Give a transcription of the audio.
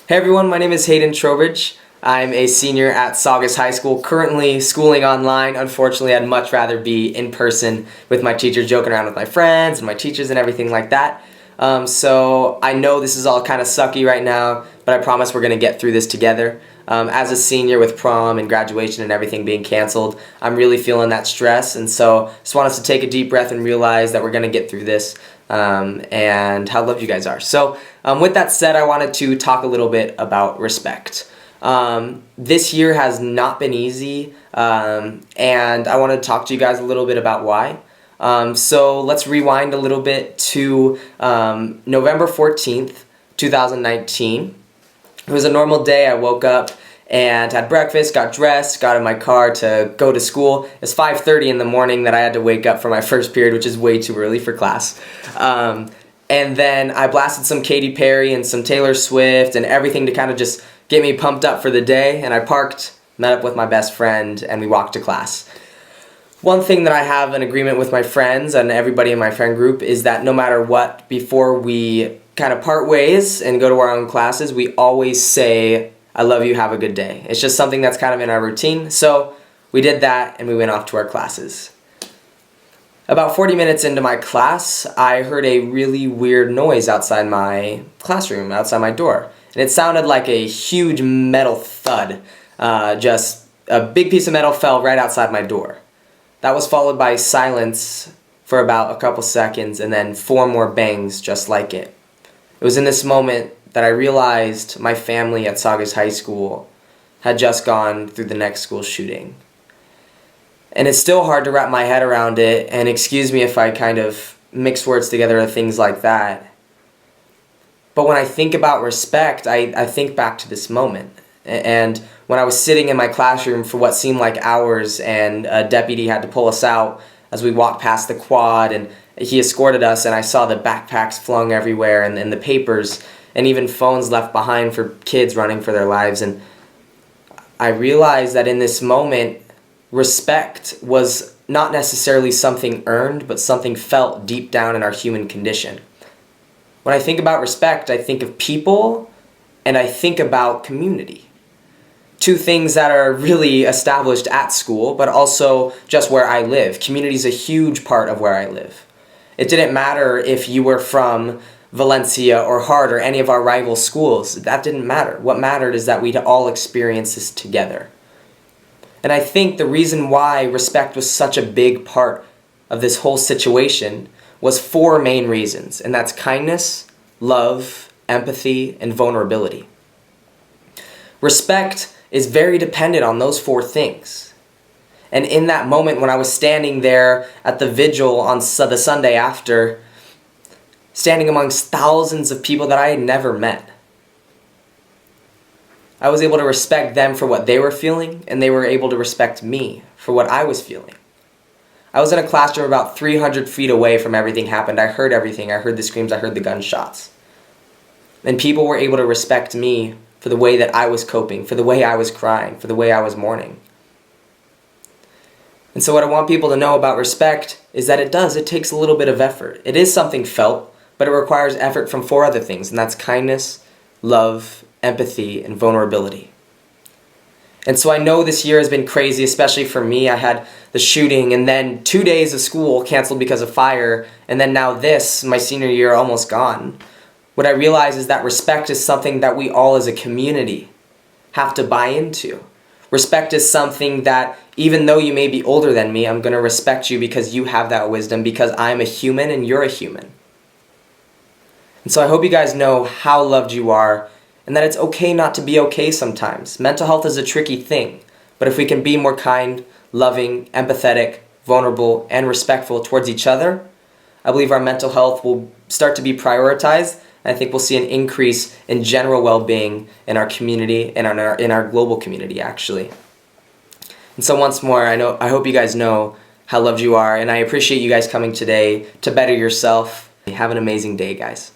Hey everyone, my name is Hayden Trowbridge. I'm a senior at Saugus High School, currently schooling online. Unfortunately, I'd much rather be in person with my teachers, joking around with my friends and my teachers and everything like that. So I know this is all kind of sucky right now, but I promise we're going to get through this together. As a senior with prom and graduation and everything being canceled, I'm really feeling that stress, and so just want us to take a deep breath and realize that we're going to get through this and how loved you guys are. So with that said, I wanted to talk a little bit about respect. This year has not been easy, and I wanted to talk to you guys a little bit about why. So let's rewind a little bit to November 14th, 2019. It was a normal day. I woke up and had breakfast, got dressed, got in my car to go to school. It's 5:30 in the morning that I had to wake up for my first period, which is way too early for class. And then I blasted some Katy Perry and some Taylor Swift and everything to kind of just get me pumped up for the day. And I parked, met up with my best friend, and we walked to class. One thing that I have an agreement with my friends and everybody in my friend group is that no matter what, before we kind of part ways and go to our own classes, we always say, "I love you, have a good day." It's just something that's kind of in our routine. So we did that and we went off to our classes. About 40 minutes into my class, I heard a really weird noise outside my classroom, outside my door. And it sounded like a huge metal thud. Just a big piece of metal fell right outside my door. That was followed by silence for about a couple seconds and then 4 more bangs just like it. It was in this moment that I realized my family at Saugus High School had just gone through the next school shooting. And it's still hard to wrap my head around it, and excuse me if I kind of mix words together or things like that. But when I think about respect, I think back to this moment. And when I was sitting in my classroom for what seemed like hours, and a deputy had to pull us out as we walked past the quad, and he escorted us, and I saw the backpacks flung everywhere and the papers and even phones left behind for kids running for their lives. And I realized that in this moment, respect was not necessarily something earned, but something felt deep down in our human condition. When I think about respect, I think of people and I think about community. 2 things that are really established at school, but also just where I live. Community is a huge part of where I live. It didn't matter if you were from Valencia or Hart or any of our rival schools. That didn't matter. What mattered is that we'd all experience this together. And I think the reason why respect was such a big part of this whole situation was 4 main reasons, and that's kindness, love, empathy, and vulnerability. Respect is very dependent on those 4 things. And in that moment when I was standing there at the vigil on the Sunday after, standing amongst thousands of people that I had never met, I was able to respect them for what they were feeling, and they were able to respect me for what I was feeling. I was in a classroom about 300 feet away from everything happened. I heard everything. I heard the screams. I heard the gunshots. And people were able to respect me for the way that I was coping, for the way I was crying, for the way I was mourning. And so what I want people to know about respect is that it takes a little bit of effort. It is something felt, but it requires effort from 4 other things, and that's kindness, love, empathy, and vulnerability. And so I know this year has been crazy, especially for me. I had the shooting, and then 2 days of school canceled because of fire, and then now this, my senior year, almost gone. What I realize is that respect is something that we all as a community have to buy into. Respect is something that even though you may be older than me, I'm going to respect you because you have that wisdom, because I'm a human and you're a human. And so I hope you guys know how loved you are, and that it's okay not to be okay sometimes. Mental health is a tricky thing, but if we can be more kind, loving, empathetic, vulnerable, and respectful towards each other, I believe our mental health will start to be prioritized, and I think we'll see an increase in general well-being in our community and in our global community, actually. And so once more, I hope you guys know how loved you are, and I appreciate you guys coming today to better yourself. Have an amazing day, guys.